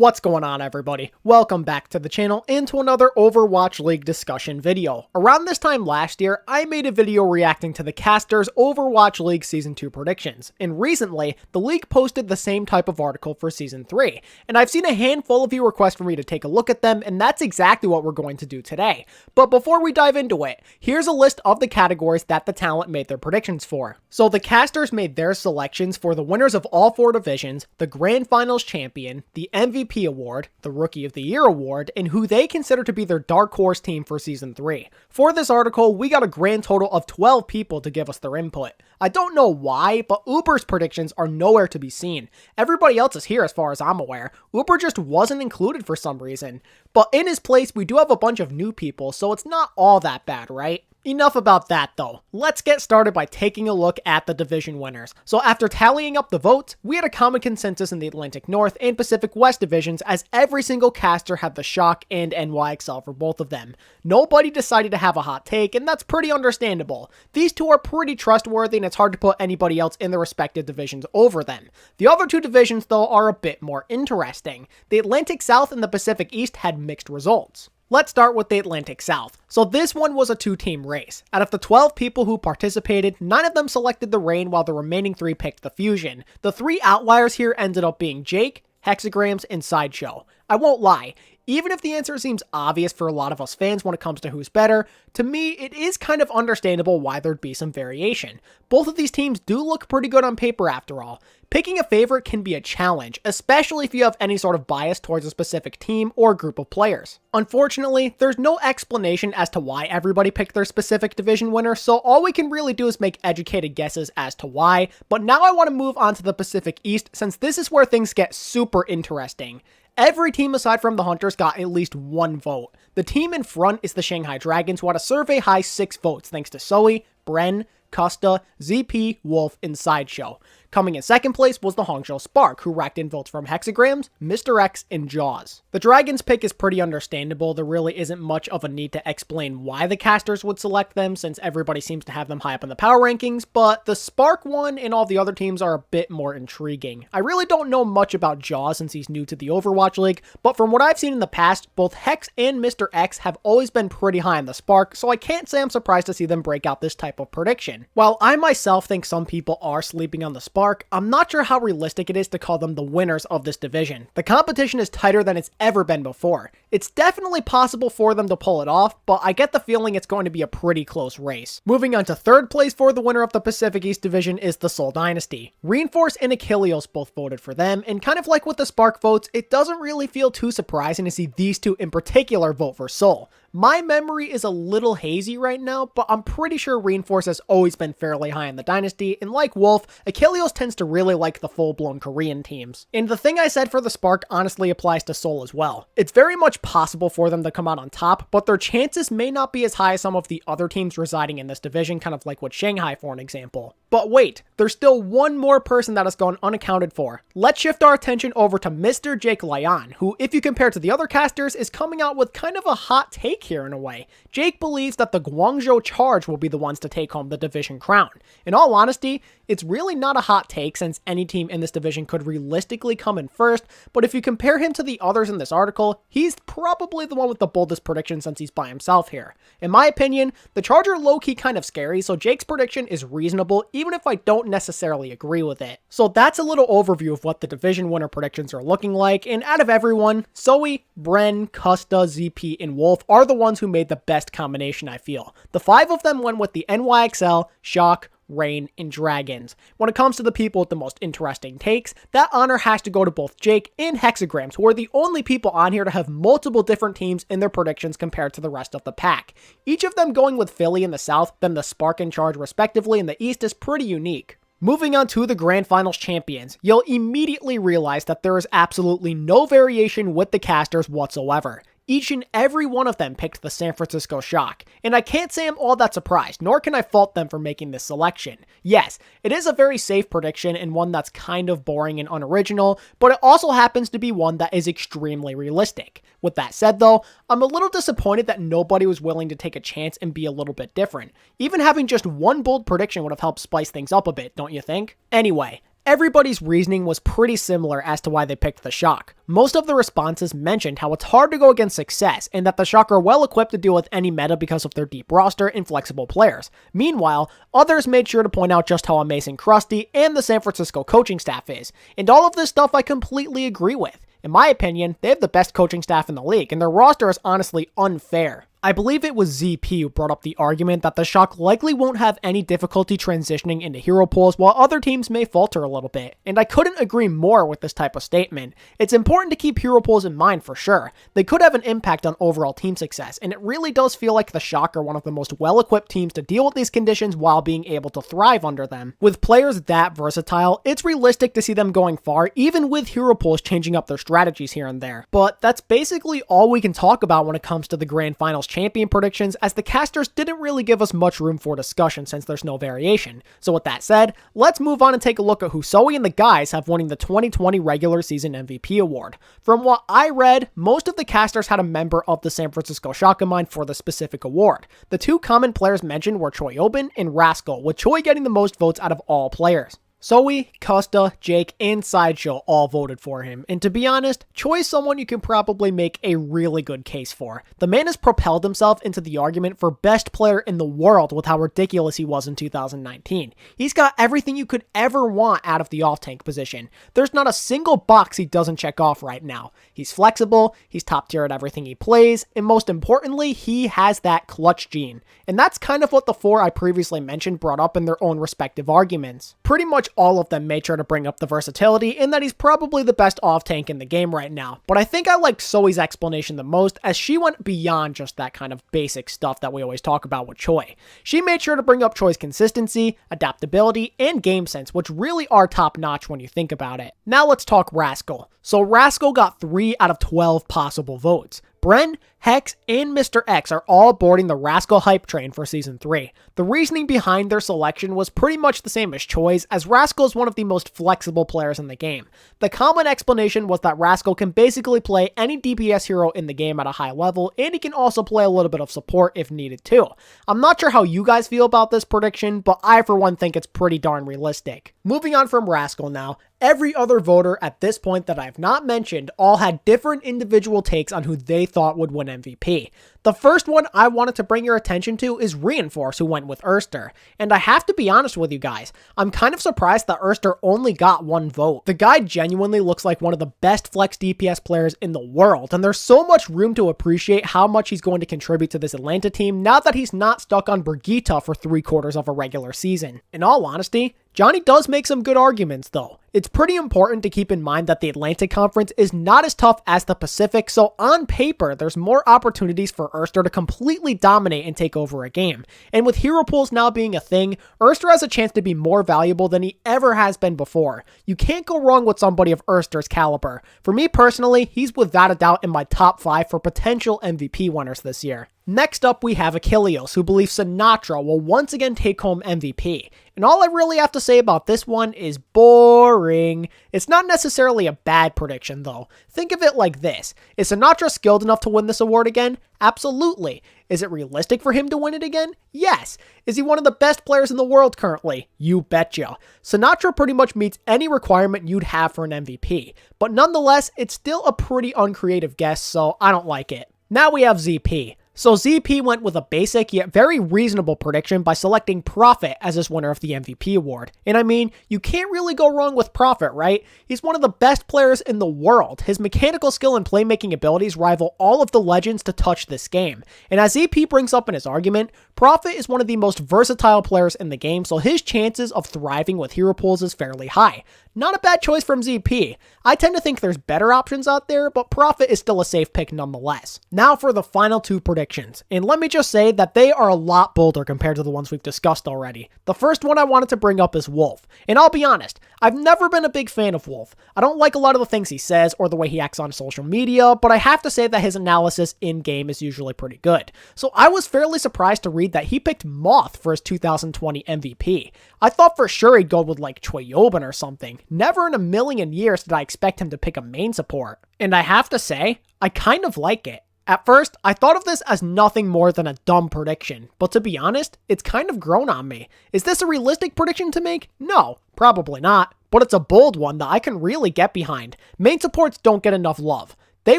What's going on, everybody? Welcome back to the channel and to another Overwatch League discussion video. Around this time last year, I made a video reacting to the casters' Overwatch League Season 2 predictions, and recently, the league posted the same type of article for Season 3, and I've seen a handful of you request for me to take a look at them, and that's exactly what we're going to do today. But before we dive into it, here's a list of the categories that the talent made their predictions for. So the casters made their selections for the winners of all 4 divisions, the Grand Finals champion, the MVP award, the Rookie of the Year award, and who they consider to be their dark horse team for Season 3. For this article, we got a grand total of 12 people to give us their input. I don't know why, but Uber's predictions are nowhere to be seen. Everybody else is here as far as I'm aware. Uber just wasn't included for some reason. But in his place, we do have a bunch of new people, so it's not all that bad, right? Enough about that though. Let's get started by taking a look at the division winners. So after tallying up the votes, we had a common consensus in the Atlantic North and Pacific West divisions, as every single caster had the Shock and NYXL for both of them. Nobody decided to have a hot take, and that's pretty understandable. These two are pretty trustworthy, and it's hard to put anybody else in their respective divisions over them. The other two divisions though are a bit more interesting. The Atlantic South and the Pacific East had mixed results. Let's start with the Atlantic South. So this one was a 2-team race. Out of the 12 people who participated, 9 of them selected the Reign while the remaining 3 picked the Fusion. The 3 outliers here ended up being Jake, Hexagrams, and Sideshow. I won't lie, even if the answer seems obvious for a lot of us fans when it comes to who's better, to me it is kind of understandable why there'd be some variation. Both of these teams do look pretty good on paper after all. Picking a favorite can be a challenge, especially if you have any sort of bias towards a specific team or group of players. Unfortunately, there's no explanation as to why everybody picked their specific division winner, so all we can really do is make educated guesses as to why. But now I want to move on to the Pacific East, since this is where things get super interesting. Every team aside from the Hunters got at least 1 vote. The team in front is the Shanghai Dragons, who had a survey high 6 votes thanks to Zoe, Bren, Custa, ZP, Wolf, and Sideshow. Coming in second place was the Hangzhou Spark, who racked in votes from Hexagrams, Mr. X, and Jaws. The Dragons pick is pretty understandable. There really isn't much of a need to explain why the casters would select them, since everybody seems to have them high up in the power rankings, but the Spark one and all the other teams are a bit more intriguing. I really don't know much about Jaws since he's new to the Overwatch League, but from what I've seen in the past, both Hex and Mr. X have always been pretty high on the Spark, so I can't say I'm surprised to see them break out this type of prediction. While I myself think some people are sleeping on the Spark, I'm not sure how realistic it is to call them the winners of this division. The competition is tighter than it's ever been before. It's definitely possible for them to pull it off, but I get the feeling it's going to be a pretty close race. Moving on to third place for the winner of the Pacific East division is the Seoul Dynasty. Reinforce and Achilleos both voted for them, and kind of like with the Spark votes, it doesn't really feel too surprising to see these two in particular vote for Seoul. My memory is a little hazy right now, but I'm pretty sure Reinforce has always been fairly high in the Dynasty, and like Wolf, Achilleos tends to really like the full-blown Korean teams. And the thing I said for the Spark honestly applies to Seoul as well. It's very much possible for them to come out on top, but their chances may not be as high as some of the other teams residing in this division, kind of like with Shanghai for an example. But wait, there's still one more person that has gone unaccounted for. Let's shift our attention over to Mr. Jake Lian, who, if you compare to the other casters, is coming out with kind of a hot take here in a way. Jake believes that the Guangzhou Charge will be the ones to take home the division crown. In all honesty, it's really not a hot take since any team in this division could realistically come in first, but if you compare him to the others in this article, he's probably the one with the boldest prediction since he's by himself here. In my opinion, the Charge are low-key kind of scary, so Jake's prediction is reasonable even if I don't necessarily agree with it. So that's a little overview of what the division winner predictions are looking like, and out of everyone, Zoe, Bren, Custa, ZP, and Wolf are the ones who made the best combination, I feel. The 5 of them went with the NYXL, Shock, Reign, and Dragons. When it comes to the people with the most interesting takes, that honor has to go to both Jake and Hexagrams, who are the only people on here to have multiple different teams in their predictions compared to the rest of the pack. Each of them going with Philly in the South, then the Spark and Charge respectively in the East is pretty unique. Moving on to the Grand Finals champions, you'll immediately realize that there is absolutely no variation with the casters whatsoever. Each and every one of them picked the San Francisco Shock, and I can't say I'm all that surprised, nor can I fault them for making this selection. Yes, it is a very safe prediction and one that's kind of boring and unoriginal, but it also happens to be one that is extremely realistic. With that said though, I'm a little disappointed that nobody was willing to take a chance and be a little bit different. Even having just one bold prediction would have helped spice things up a bit, don't you think? Anyway, Everybody's reasoning was pretty similar as to why they picked the Shock. Most of the responses mentioned how it's hard to go against success and that the Shock are well equipped to deal with any meta because of their deep roster and flexible players. Meanwhile, others made sure to point out just how amazing Krusty and the San Francisco coaching staff is. And all of this stuff I completely agree with. In my opinion, they have the best coaching staff in the league, and their roster is honestly unfair. I believe it was ZP who brought up the argument that the Shock likely won't have any difficulty transitioning into hero pools while other teams may falter a little bit, and I couldn't agree more with this type of statement. It's important to keep hero pools in mind for sure. They could have an impact on overall team success, and it really does feel like the Shock are one of the most well-equipped teams to deal with these conditions while being able to thrive under them. With players that versatile, it's realistic to see them going far, even with hero pools changing up their strategies here and there. But that's basically all we can talk about when it comes to the Grand Finals champion predictions, as the casters didn't really give us much room for discussion since there's no variation. So with that said, let's move on and take a look at who Zoe and the guys have winning the 2020 regular season MVP award. From what I read, most of the casters had a member of the San Francisco Shock in mind for the specific award. The two common players mentioned were Choiobin and Rascal, with Choi getting the most votes out of all players. Zoe, Costa, Jake, and Sideshow all voted for him, and to be honest, Choi is someone you can probably make a really good case for. The man has propelled himself into the argument for best player in the world with how ridiculous he was in 2019. He's got everything you could ever want out of the off-tank position. There's not a single box he doesn't check off right now. He's flexible, he's top tier at everything he plays, and most importantly, he has that clutch gene. And that's kind of what the four I previously mentioned brought up in their own respective arguments. Pretty much all of them made sure to bring up the versatility and that he's probably the best off-tank in the game right now. But I think I liked Zoe's explanation the most, as she went beyond just that kind of basic stuff that we always talk about with Choi. She made sure to bring up Choi's consistency, adaptability, and game sense, which really are top-notch when you think about it. Now let's talk Rascal. So Rascal got 3 out of 12 possible votes. Bren, Hex, and Mr. X are all boarding the Rascal hype train for Season 3. The reasoning behind their selection was pretty much the same as Choi's, as Rascal is one of the most flexible players in the game. The common explanation was that Rascal can basically play any DPS hero in the game at a high level, and he can also play a little bit of support if needed too. I'm not sure how you guys feel about this prediction, but I for one think it's pretty darn realistic. Moving on from Rascal now, every other voter at this point that I've not mentioned all had different individual takes on who they thought would win MVP. The first one I wanted to bring your attention to is Reinforce, who went with Erster. And I have to be honest with you guys, I'm kind of surprised that Erster only got 1 vote. The guy genuinely looks like one of the best flex DPS players in the world, and there's so much room to appreciate how much he's going to contribute to this Atlanta team now that he's not stuck on Brigitte for 3/4 of a regular season. In all honesty, Johnny does make some good arguments though. It's pretty important to keep in mind that the Atlantic Conference is not as tough as the Pacific, so on paper, there's more opportunities for Erster to completely dominate and take over a game. And with hero pools now being a thing, Erster has a chance to be more valuable than he ever has been before. You can't go wrong with somebody of Erster's caliber. For me personally, he's without a doubt in my top 5 for potential MVP winners this year. Next up, we have Achilleos, who believes Sinatra will once again take home MVP. And all I really have to say about this one is boring. It's not necessarily a bad prediction though. Think of it like this. Is Sinatra skilled enough to win this award again? Absolutely. Is it realistic for him to win it again? Yes. Is he one of the best players in the world currently? You betcha. Sinatra pretty much meets any requirement you'd have for an MVP. But nonetheless, it's still a pretty uncreative guess, so I don't like it. Now we have ZP. So ZP went with a basic yet very reasonable prediction by selecting Prophet as his winner of the MVP award. And I mean, you can't really go wrong with Prophet, right? He's one of the best players in the world. His mechanical skill and playmaking abilities rival all of the legends to touch this game. And as ZP brings up in his argument, Prophet is one of the most versatile players in the game, so his chances of thriving with hero pools is fairly high. Not a bad choice from ZP. I tend to think there's better options out there, but Prophet is still a safe pick nonetheless. Now for the final 2 predictions, and let me just say that they are a lot bolder compared to the ones we've discussed already. The first one I wanted to bring up is Wolf, and I'll be honest, I've never been a big fan of Wolf. I don't like a lot of the things he says or the way he acts on social media, but I have to say that his analysis in-game is usually pretty good. So I was fairly surprised to read that he picked Moth for his 2020 MVP. I thought for sure he'd go with like Choiobin or something. Never in a million years did I expect him to pick a main support. And I have to say, I kind of like it. At first, I thought of this as nothing more than a dumb prediction, but to be honest, it's kind of grown on me. Is this a realistic prediction to make? No, probably not, but it's a bold one that I can really get behind. Main supports don't get enough love. They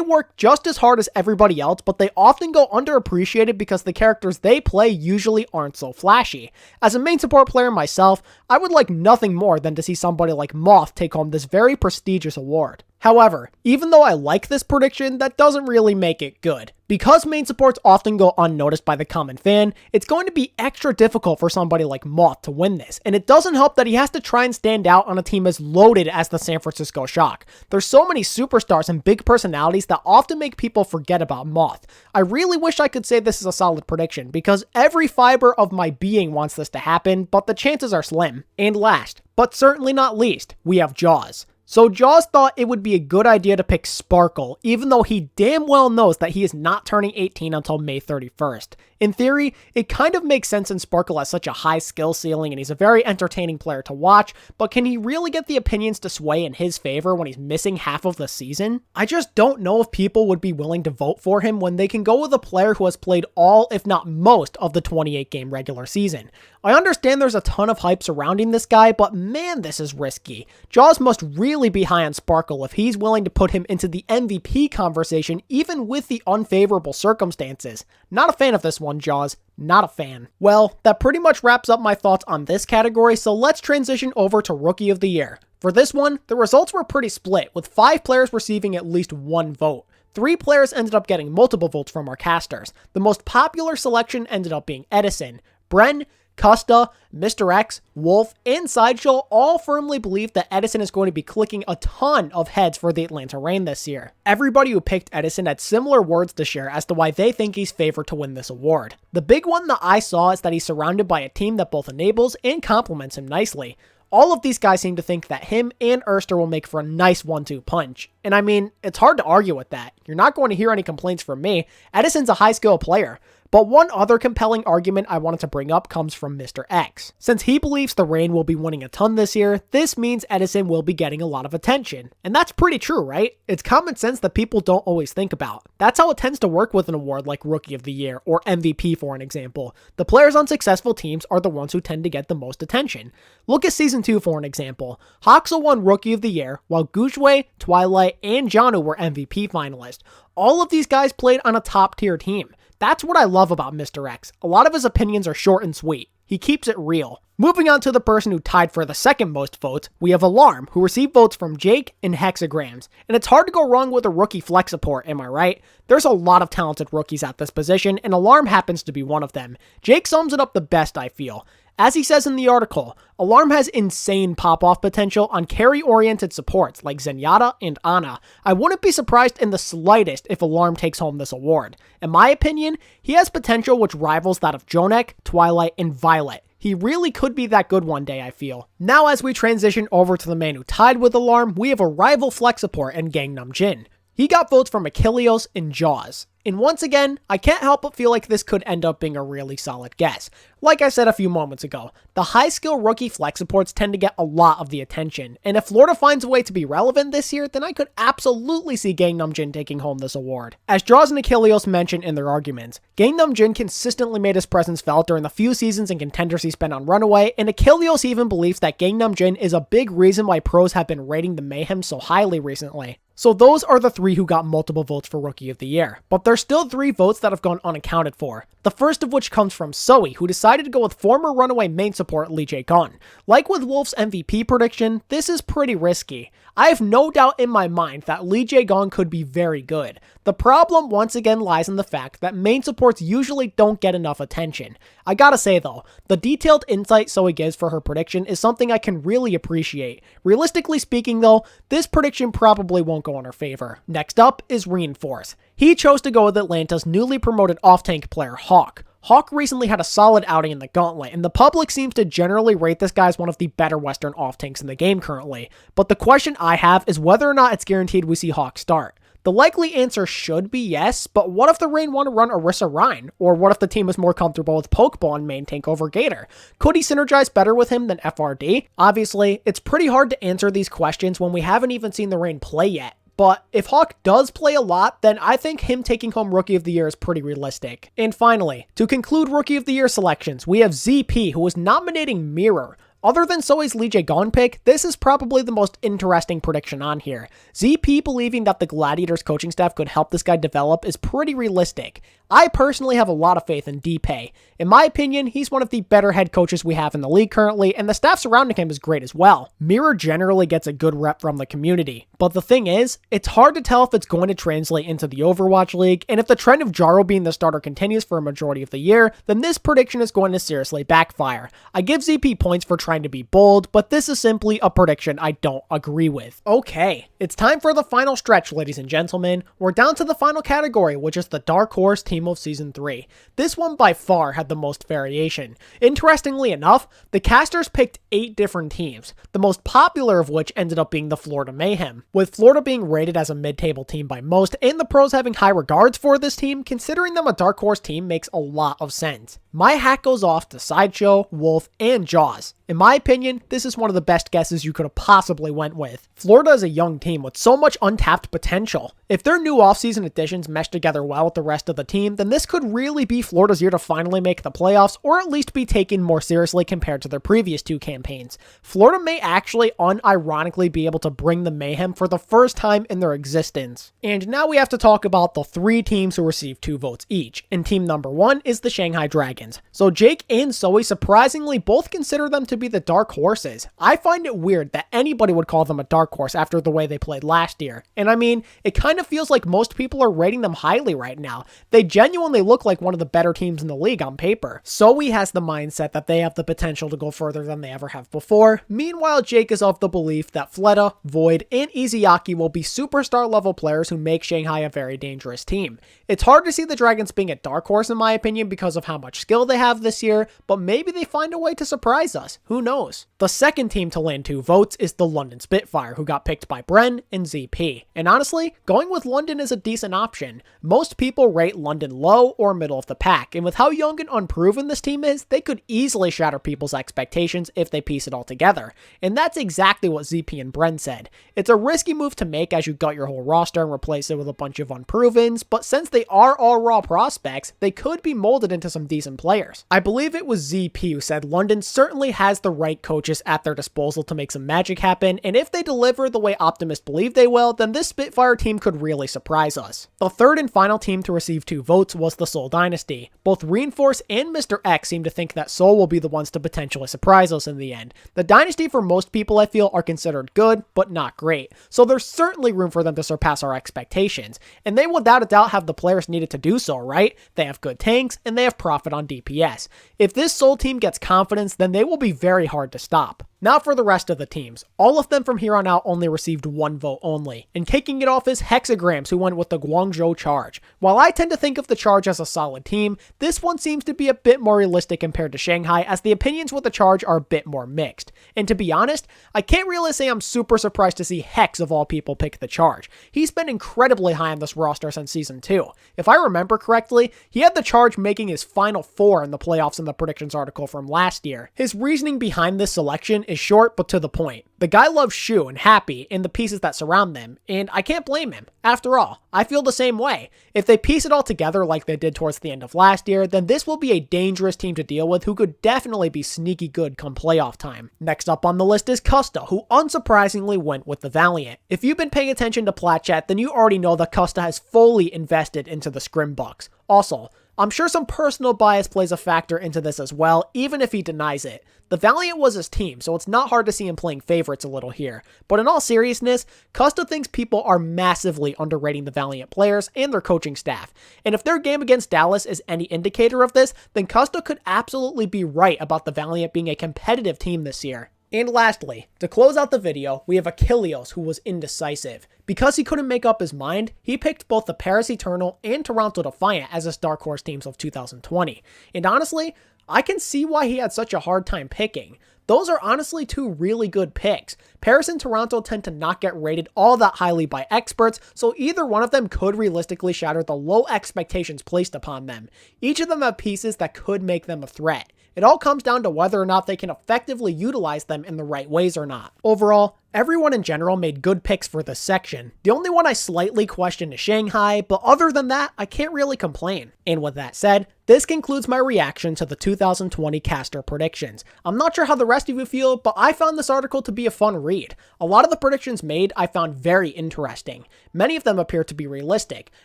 work just as hard as everybody else, but they often go underappreciated because the characters they play usually aren't so flashy. As a main support player myself, I would like nothing more than to see somebody like Moth take home this very prestigious award. However, even though I like this prediction, that doesn't really make it good. Because main supports often go unnoticed by the common fan, it's going to be extra difficult for somebody like Moth to win this, and it doesn't help that he has to try and stand out on a team as loaded as the San Francisco Shock. There's so many superstars and big personalities that often make people forget about Moth. I really wish I could say this is a solid prediction, because every fiber of my being wants this to happen, but the chances are slim. And last, but certainly not least, we have Jaws. So Jaws thought it would be a good idea to pick Sparkle, even though he damn well knows that he is not turning 18 until May 31st. In theory, it kind of makes sense since Sparkle has such a high skill ceiling and he's a very entertaining player to watch, but can he really get the opinions to sway in his favor when he's missing half of the season? I just don't know if people would be willing to vote for him when they can go with a player who has played all, if not most, of the 28-game regular season. I understand there's a ton of hype surrounding this guy, but man, this is risky. Jaws must really be high on Sparkle if he's willing to put him into the MVP conversation, even with the unfavorable circumstances. Not a fan of this one, Jaws. Not a fan. Well, that pretty much wraps up my thoughts on this category, so let's transition over to Rookie of the Year. For this one, the results were pretty split, with 5 players receiving at least 1 vote. 3 players ended up getting multiple votes from our casters. The most popular selection ended up being Edison. Bren, Custa, Mr. X, Wolf, and Sideshow all firmly believe that Edison is going to be clicking a ton of heads for the Atlanta Reign this year. Everybody who picked Edison had similar words to share as to why they think he's favored to win this award. The big one that I saw is that he's surrounded by a team that both enables and complements him nicely. All of these guys seem to think that him and Erster will make for a nice 1-2 punch. And I mean, it's hard to argue with that. You're not going to hear any complaints from me. Edison's a high-skill player. But one other compelling argument I wanted to bring up comes from Mr. X. Since he believes the Reign will be winning a ton this year, this means Edison will be getting a lot of attention. And that's pretty true, right? It's common sense that people don't always think about. That's how it tends to work with an award like Rookie of the Year or MVP for an example. The players on successful teams are the ones who tend to get the most attention. Look at Season 2 for an example. Hoxel won Rookie of the Year, while Gujwe, Twilight, and Janu were MVP finalists. All of these guys played on a top tier team. That's what I love about Mr. X. A lot of his opinions are short and sweet. He keeps it real. Moving on to the person who tied for the second most votes, we have Alarm, who received votes from Jake and Hexagrams. And it's hard to go wrong with a rookie flex support, am I right? There's a lot of talented rookies at this position, and Alarm happens to be one of them. Jake sums it up the best, I feel. As he says in the article, Alarm has insane pop-off potential on carry-oriented supports like Zenyatta and Ana. I wouldn't be surprised in the slightest if Alarm takes home this award. In my opinion, he has potential which rivals that of Jonek, Twilight, and Violet. He really could be that good one day, I feel. Now as we transition over to the man who tied with Alarm, we have a rival flex support in Gangnam Jin. He got votes from Achilleos and Jaws. And once again, I can't help but feel like this could end up being a really solid guess. Like I said a few moments ago, the high-skill rookie flex supports tend to get a lot of the attention, and if Florida finds a way to be relevant this year, then I could absolutely see Gangnam Jin taking home this award. As Jaws and Achilleos mentioned in their arguments, Gangnam Jin consistently made his presence felt during the few seasons and contenders he spent on Runaway, and Achilleos even believes that Gangnam Jin is a big reason why pros have been rating the Mayhem so highly recently. So those are the 3 who got multiple votes for Rookie of the Year, but there's still 3 votes that have gone unaccounted for. The first of which comes from Zoe, who decided to go with former Runaway main support Lee Jae-gun. Like with Wolf's MVP prediction, this is pretty risky. I have no doubt in my mind that Lee Jae-gun could be very good. The problem once again lies in the fact that main supports usually don't get enough attention. I gotta say though, the detailed insight Zoe gives for her prediction is something I can really appreciate. Realistically speaking though, this prediction probably won't go in her favor. Next up is Reinforce. He chose to go with Atlanta's newly promoted off-tank player Hawk. Hawk recently had a solid outing in the Gauntlet, and the public seems to generally rate this guy as one of the better Western off-tanks in the game currently. But the question I have is whether or not it's guaranteed we see Hawk start. The likely answer should be yes, but what if the Reign want to run Orisa Rhine? Or what if the team is more comfortable with Pokeball and main tank over Gator? Could he synergize better with him than FRD? Obviously, it's pretty hard to answer these questions when we haven't even seen the Reign play yet. But if Hawk does play a lot, then I think him taking home Rookie of the Year is pretty realistic. And finally, to conclude Rookie of the Year selections, we have ZP, who is nominating Mirror. Other than Soi's Lee Jae-gon pick, this is probably the most interesting prediction on here. ZP believing that the Gladiators coaching staff could help this guy develop is pretty realistic. I personally have a lot of faith in D-Pay. In my opinion, he's one of the better head coaches we have in the league currently, and the staff surrounding him is great as well. Mirror generally gets a good rep from the community, but the thing is, it's hard to tell if it's going to translate into the Overwatch League, and if the trend of Jaro being the starter continues for a majority of the year, then this prediction is going to seriously backfire. I give ZP points for trying to be bold, but this is simply a prediction I don't agree with. Okay, it's time for the final stretch, ladies and gentlemen. We're down to the final category, which is the Dark Horse Team of Season 3. This one by far had the most variation. Interestingly enough, the casters picked 8 different teams, the most popular of which ended up being the Florida Mayhem, with Florida being rated as a mid-table team by most, and the pros having high regards for this team. Considering them a Dark Horse team makes a lot of sense. My hat goes off to Sideshow, Wolf, and Jaws. In my opinion, this is one of the best guesses you could have possibly went with. Florida is a young team with so much untapped potential. If their new offseason additions mesh together well with the rest of the team, then this could really be Florida's year to finally make the playoffs, or at least be taken more seriously compared to their previous 2 campaigns. Florida may actually unironically be able to bring the mayhem for the first time in their existence. And now we have to talk about the 3 teams who received 2 votes each, and team number 1 is the Shanghai Dragons. So Jake and Zoe surprisingly both consider them to be the Dark Horses. I find it weird that anybody would call them a Dark Horse after the way they played last year. And I mean, it kind of feels like most people are rating them highly right now. They genuinely look like one of the better teams in the league on paper. Zoe has the mindset that they have the potential to go further than they ever have before. Meanwhile, Jake is of the belief that Fleta, Void, and Izayaki will be superstar level players who make Shanghai a very dangerous team. It's hard to see the Dragons being a Dark Horse in my opinion because of how much skill they have this year, but maybe they find a way to surprise us. Who knows? The second team to land 2 votes is the London Spitfire, who got picked by Bren and ZP. And honestly, going with London is a decent option. Most people rate London low or middle of the pack, and with how young and unproven this team is, they could easily shatter people's expectations if they piece it all together. And that's exactly what ZP and Bren said. It's a risky move to make as you gut your whole roster and replace it with a bunch of unprovens, but since they are all raw prospects, they could be molded into some decent players. I believe it was ZP who said London certainly has the right coaches at their disposal to make some magic happen, and if they deliver the way optimists believe they will, then this Spitfire team could really surprise us. The third and final team to receive 2 votes was the Seoul Dynasty. Both Reinforce and Mr. X seem to think that Seoul will be the ones to potentially surprise us in the end. The Dynasty for most people I feel are considered good, but not great, so there's certainly room for them to surpass our expectations, and they without a doubt have the players needed to do so, right? They have good tanks, and they have profit on DPS. If this Seoul team gets confidence, then they will be very hard to stop. Now for the rest of the teams. All of them from here on out only received 1 vote only, and kicking it off is Hexagrams, who went with the Guangzhou Charge. While I tend to think of the Charge as a solid team, this one seems to be a bit more realistic compared to Shanghai, as the opinions with the Charge are a bit more mixed. And to be honest, I can't really say I'm super surprised to see Hex of all people pick the Charge. He's been incredibly high on this roster since Season 2. If I remember correctly, he had the Charge making his final 4 in the playoffs in the predictions article from last year. His reasoning behind this selection is short but to the point. The guy loves Shu and Happy and the pieces that surround them, and I can't blame him. After all, I feel the same way. If they piece it all together like they did towards the end of last year, then this will be a dangerous team to deal with who could definitely be sneaky good come playoff time. Next up on the list is Custa, who unsurprisingly went with the Valiant. If you've been paying attention to Plat Chat, then you already know that Custa has fully invested into the Scrim Bucks. Also, I'm sure some personal bias plays a factor into this as well, even if he denies it. The Valiant was his team, so it's not hard to see him playing favorites a little here. But in all seriousness, Custa thinks people are massively underrating the Valiant players and their coaching staff. And if their game against Dallas is any indicator of this, then Custa could absolutely be right about the Valiant being a competitive team this year. And lastly, to close out the video, we have Achilleos, who was indecisive. Because he couldn't make up his mind, he picked both the Paris Eternal and Toronto Defiant as his Dark Horse teams of 2020. And honestly, I can see why he had such a hard time picking. Those are honestly 2 really good picks. Paris and Toronto tend to not get rated all that highly by experts, so either one of them could realistically shatter the low expectations placed upon them. Each of them have pieces that could make them a threat. It all comes down to whether or not they can effectively utilize them in the right ways or not. Overall, everyone in general made good picks for this section. The only one I slightly questioned is Shanghai, but other than that, I can't really complain. And with that said, this concludes my reaction to the 2020 caster predictions. I'm not sure how the rest of you feel, but I found this article to be a fun read. A lot of the predictions made I found very interesting. Many of them appear to be realistic,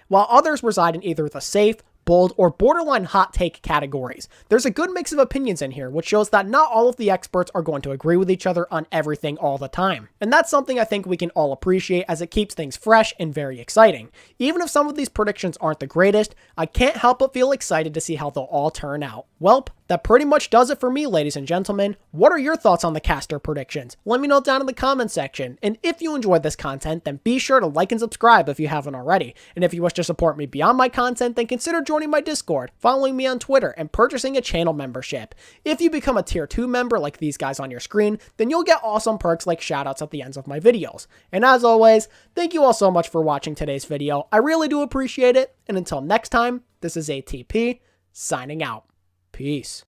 while others reside in either the safe, bold, or borderline hot take categories. There's a good mix of opinions in here, which shows that not all of the experts are going to agree with each other on everything all the time. And that's something I think we can all appreciate, as it keeps things fresh and very exciting. Even if some of these predictions aren't the greatest, I can't help but feel excited to see how they'll all turn out. Welp, that pretty much does it for me, ladies and gentlemen. What are your thoughts on the caster predictions? Let me know down in the comment section. And if you enjoyed this content, then be sure to like and subscribe if you haven't already. And if you wish to support me beyond my content, then consider joining my Discord, following me on Twitter, and purchasing a channel membership. If you become a tier 2 member like these guys on your screen, then you'll get awesome perks like shoutouts at the ends of my videos. And as always, thank you all so much for watching today's video. I really do appreciate it. And until next time, this is ATP, signing out. Peace.